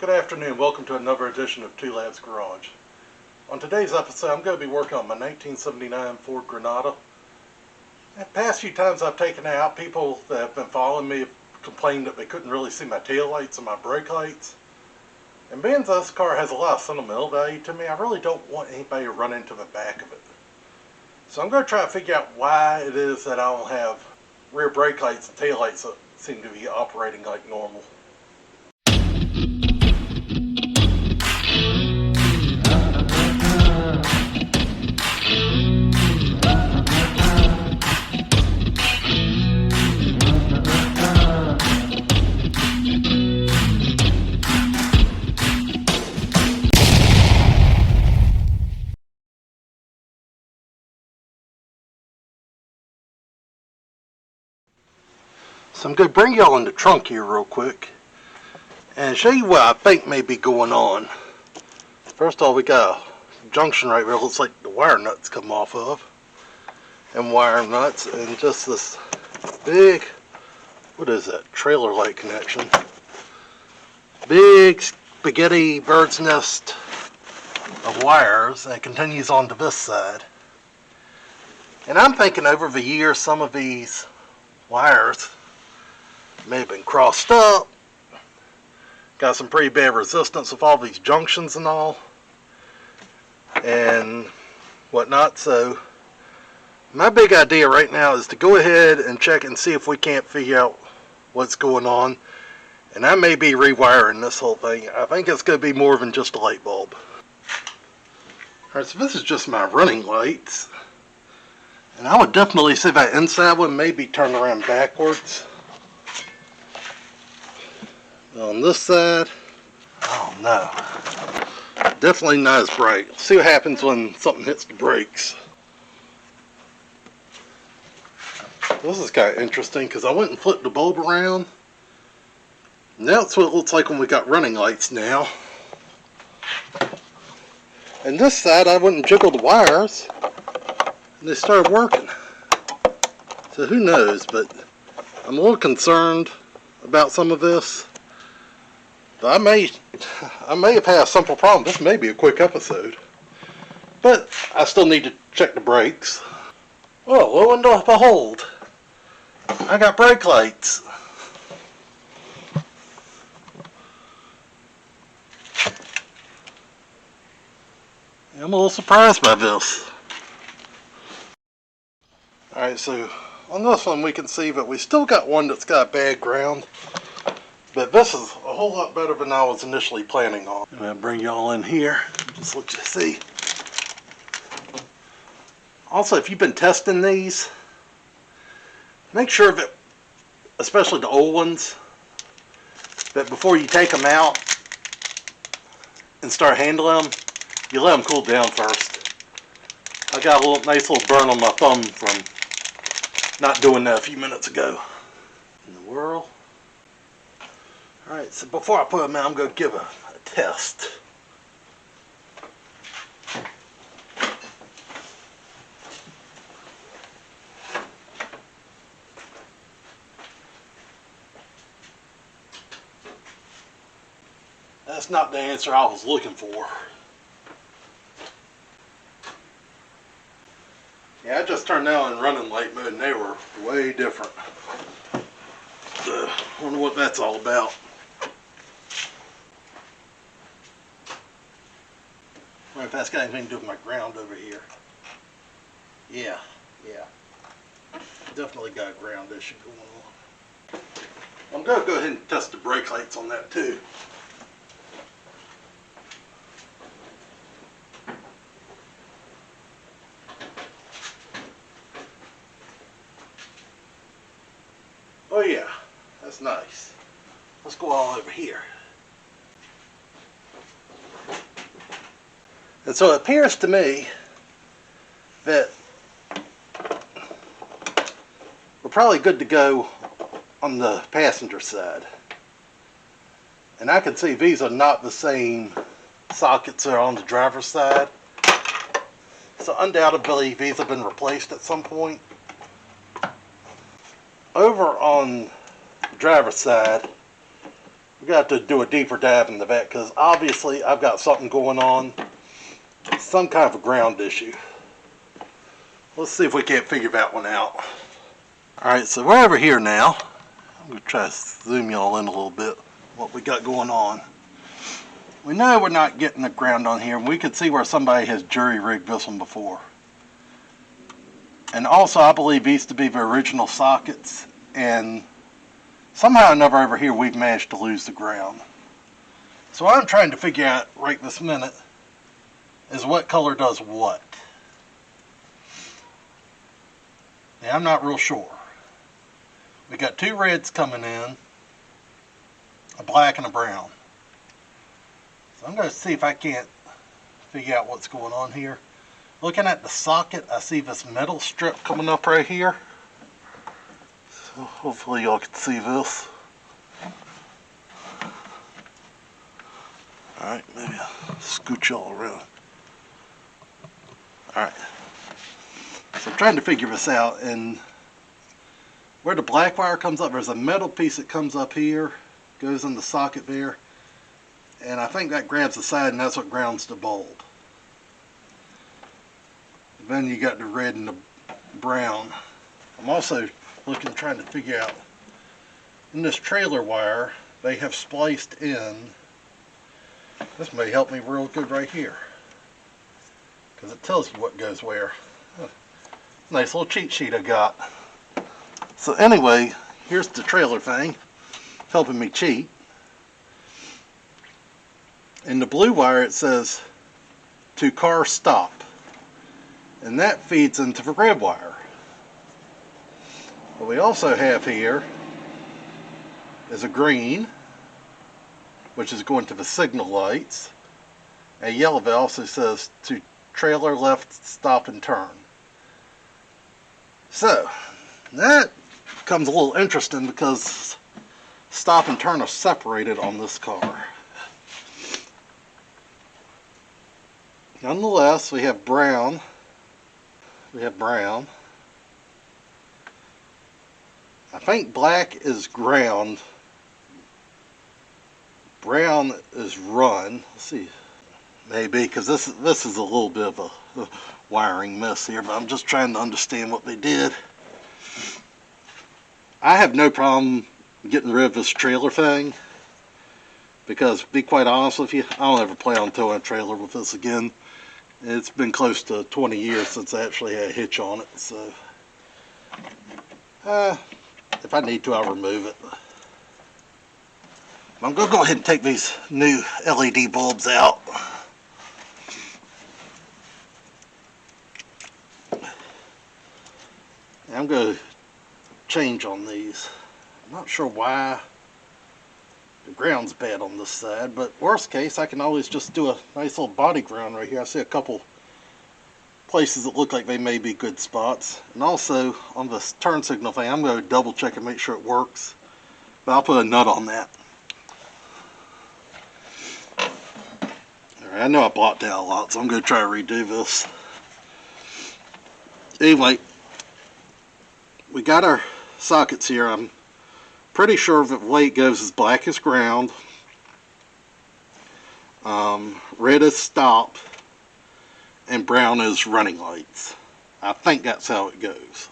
Good afternoon. Welcome to another edition of Two Lads Garage. On today's episode, I'm going to be working on my 1979 Ford Granada. The past few times I've taken it out, people that have been following me have complained that they couldn't really see my tail lights and my brake lights. And being this car has a lot of sentimental value to me, I really don't want anybody to run into the back of it. So I'm going to try to figure out why it is that I don't have rear brake lights and tail lights that seem to be operating like normal. So I'm going to bring y'all in the trunk here real quick and show you what I think may be going on. First of all, we got a junction right there. It looks like the wire nuts come off of. And wire nuts and just this big, what is that, trailer light connection. Big spaghetti bird's nest of wires that continues on to this side. And I'm thinking over the years some of these wires may have been crossed up, got some pretty bad resistance with all these junctions and all and whatnot. So my big idea right now is to go ahead and check and see if we can't figure out what's going on, and I may be rewiring this whole thing. I think it's going to be more than just a light bulb. Alright, so this is just my running lights, and I would definitely say that inside one may be turned around backwards. On this side, oh no, definitely not as bright. Let's see what happens when something hits the brakes. This is kind of interesting because I went and flipped the bulb around. Now that's what it looks like when we got running lights now. And this side, I went and jiggled the wires and they started working. So who knows, but I'm a little concerned about some of this. I may have had a simple problem. This may be a quick episode, but I still need to check the brakes. Oh, lo and behold, I got brake lights. I'm a little surprised by this. Alright, so on this one we can see that we still got one that's got bad ground. But this is a whole lot better than I was initially planning on. I'm going to bring y'all in here, just let you see. Also, if you've been testing these, make sure that, especially the old ones, that before you take them out and start handling them, you let them cool down first. I got a nice little burn on my thumb from not doing that a few minutes ago. In the world. Alright, so before I put them in, I'm going to give a test. That's not the answer I was looking for. Yeah, I just turned that on in running light mode and they were way different. I wonder what that's all about. I wonder if that's got anything to do with my ground over here. Yeah. Definitely got a ground issue going on. I'm going to go ahead and test the brake lights on that too. Oh yeah, that's nice. Let's go all over here. And so it appears to me that we're probably good to go on the passenger side. And I can see these are not the same sockets that are on the driver's side. So undoubtedly these have been replaced at some point. Over on the driver's side, We got to do a deeper dive in the back because obviously I've got something going on. Some kind of a ground issue. Let's see if we can't figure that one out. Alright, so we're over here now. I'm going to try to zoom y'all in a little bit what we got going on. We know we're not getting the ground on here. We could see where somebody has jury rigged this one before. And also I believe these to be the original sockets, and somehow or another over here we've managed to lose the ground. So what I'm trying to figure out right this minute is what color does what. Yeah, I'm not real sure. We got two reds coming in, a black and a brown. So I'm going to see if I can't figure out what's going on here. Looking at the socket, I see this metal strip coming up right here. So hopefully y'all can see this. Alright, maybe I'll scoot y'all around. Alright. So I'm trying to figure this out, and where the black wire comes up, there's a metal piece that comes up here, goes in the socket there, and I think that grabs the side and that's what grounds the bulb. Then you got the red and the brown. I'm also trying to figure out, in this trailer wire, they have spliced in, this may help me real good right here, because it tells you what goes where. Nice little cheat sheet I got. So anyway, here's the trailer thing, helping me cheat. In the blue wire it says, to car stop. And that feeds into the red wire. What we also have here is a green, which is going to the signal lights. A yellow that also says to trailer left, stop and turn. So, that becomes a little interesting because stop and turn are separated on this car. Nonetheless, we have brown. I think black is ground. Brown is run. Let's see. Maybe, because this is a little bit of a wiring mess here, but I'm just trying to understand what they did. I have no problem getting rid of this trailer thing, because to be quite honest with you, I don't ever plan on towing a trailer with this again. It's been close to 20 years since I actually had a hitch on it, so if I need to, I'll remove it. I'm going to go ahead and take these new LED bulbs out. I'm going to change on these. I'm not sure why the ground's bad on this side, but worst case I can always just do a nice little body ground right here. I see a couple places that look like they may be good spots. And also on this turn signal thing, I'm going to double check and make sure it works, but I'll put a nut on that. Alright, I know I blocked out a lot, so I'm going to try to redo this. Anyway, we got our sockets here. I'm pretty sure that the way it goes is black is ground, red is stop, and brown is running lights. I think that's how it goes.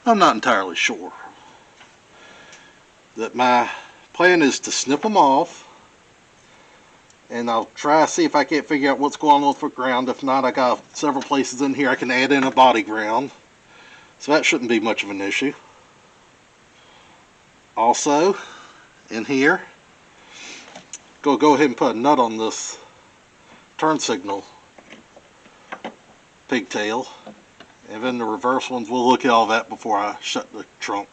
I'm not entirely sure. That my plan is to snip them off, and I'll try to see if I can't figure out what's going on with the ground. If not, I got several places in here I can add in a body ground, so that shouldn't be much of an issue. Also, in here, go ahead and put a nut on this turn signal pigtail, and then the reverse ones, we'll look at all that before I shut the trunk.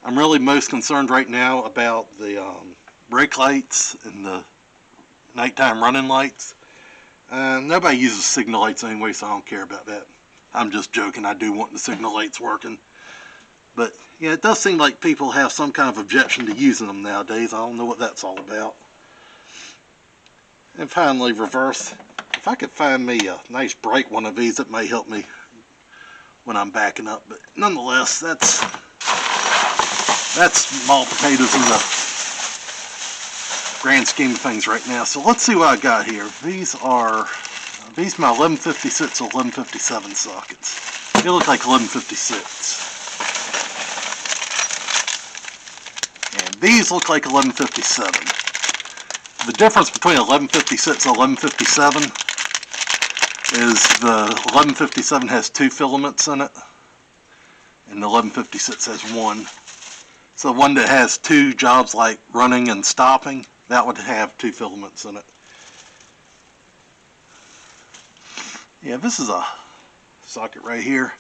I'm really most concerned right now about the brake lights and the nighttime running lights. Nobody uses signal lights anyway, so I don't care about that. I'm just joking. I do want the signal lights working. But yeah, it does seem like people have some kind of objection to using them nowadays. I don't know what that's all about. And finally, reverse. If I could find me a nice bright one of these, it may help me when I'm backing up. But nonetheless, that's small potatoes grand scheme of things right now. So let's see what I got here. These my 1156 or 1157 sockets. They look like 1156. And these look like 1157. The difference between 1156 and 1157 is the 1157 has 2 filaments in it, and the 1156 has 1. So the one that has 2 jobs like running and stopping, that would have 2 filaments in it. Yeah, this is a socket right here.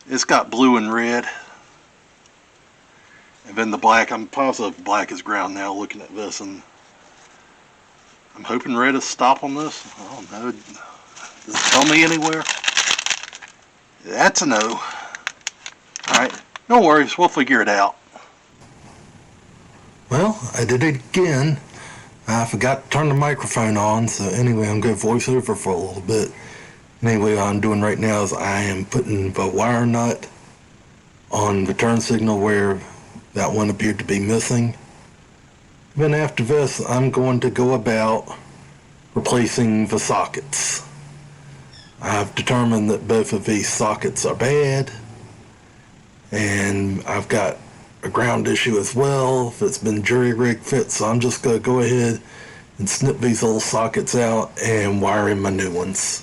It's got blue and red. And then the black, I'm positive black is ground now looking at this, and I'm hoping red is stop on this. I don't know. Does it tell me anywhere? That's a no. Alright, no worries, we'll figure it out. Well, I did it again. I forgot to turn the microphone on, so anyway, I'm going to voice over for a little bit. Anyway, what I'm doing right now is I am putting the wire nut on the turn signal where that one appeared to be missing. Then after this, I'm going to go about replacing the sockets. I've determined that both of these sockets are bad, and I've got a ground issue as well that's been jury-rig fit, so I'm just going to go ahead and snip these little sockets out and wire in my new ones.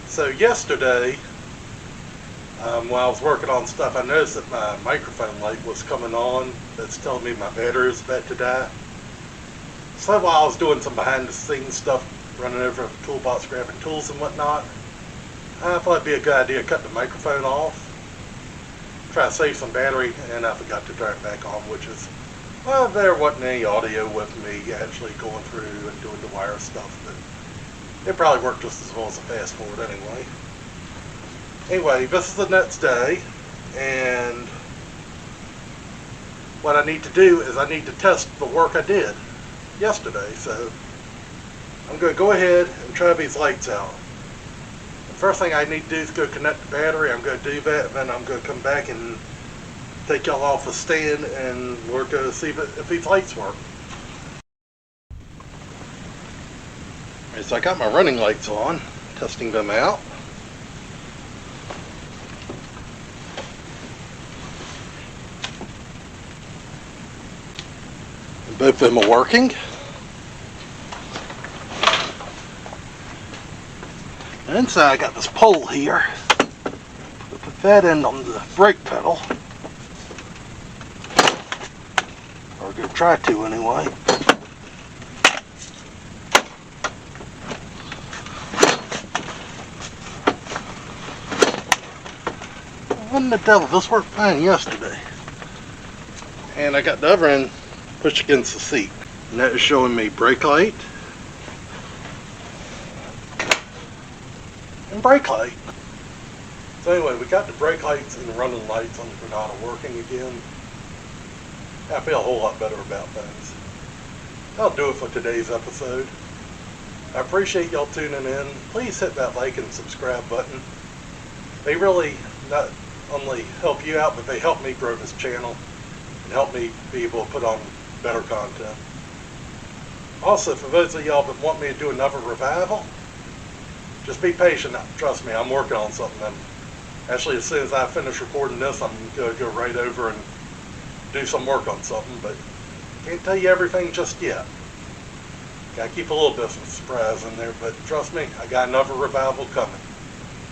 So yesterday, while I was working on stuff, I noticed that my microphone light was coming on. That's telling me my battery is about to die. So while I was doing some behind the scenes stuff, running over a toolbox, grabbing tools and whatnot, I thought it'd be a good idea to cut the microphone off, try to save some battery, and I forgot to turn it back on, which is Well, there wasn't any audio with me actually going through and doing the wire stuff, but it probably worked just as well as a fast forward anyway. Anyway, this is the next day, and what I need to do is I need to test the work I did yesterday. So I'm going to go ahead and try these lights out. The first thing I need to do is go connect the battery. I'm going to do that, and then I'm going to come back and take y'all off the stand, and we're going to see if these lights work. Alright, so I got my running lights on, testing them out. And both of them are working. And inside I got this pole here. Put that end on the brake pedal. Or gonna try to anyway. What the devil? This worked fine yesterday. And I got the other end pushed against the seat. And that is showing me brake light and brake light. So anyway, we got the brake lights and the running lights on the Granada working again. I feel a whole lot better about things. That'll do it for today's episode. I appreciate y'all tuning in. Please hit that like and subscribe button. They really not only help you out, but they help me grow this channel and help me be able to put on better content. Also, for those of y'all that want me to do another revival, just be patient. Trust me, I'm working on something. Actually, as soon as I finish recording this, I'm going to go right over and do some work on something, but can't tell you everything just yet. Gotta keep a little bit of surprise in there, but trust me, I got another revival coming.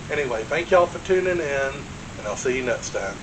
Anyway, thank y'all for tuning in, and I'll see you next time.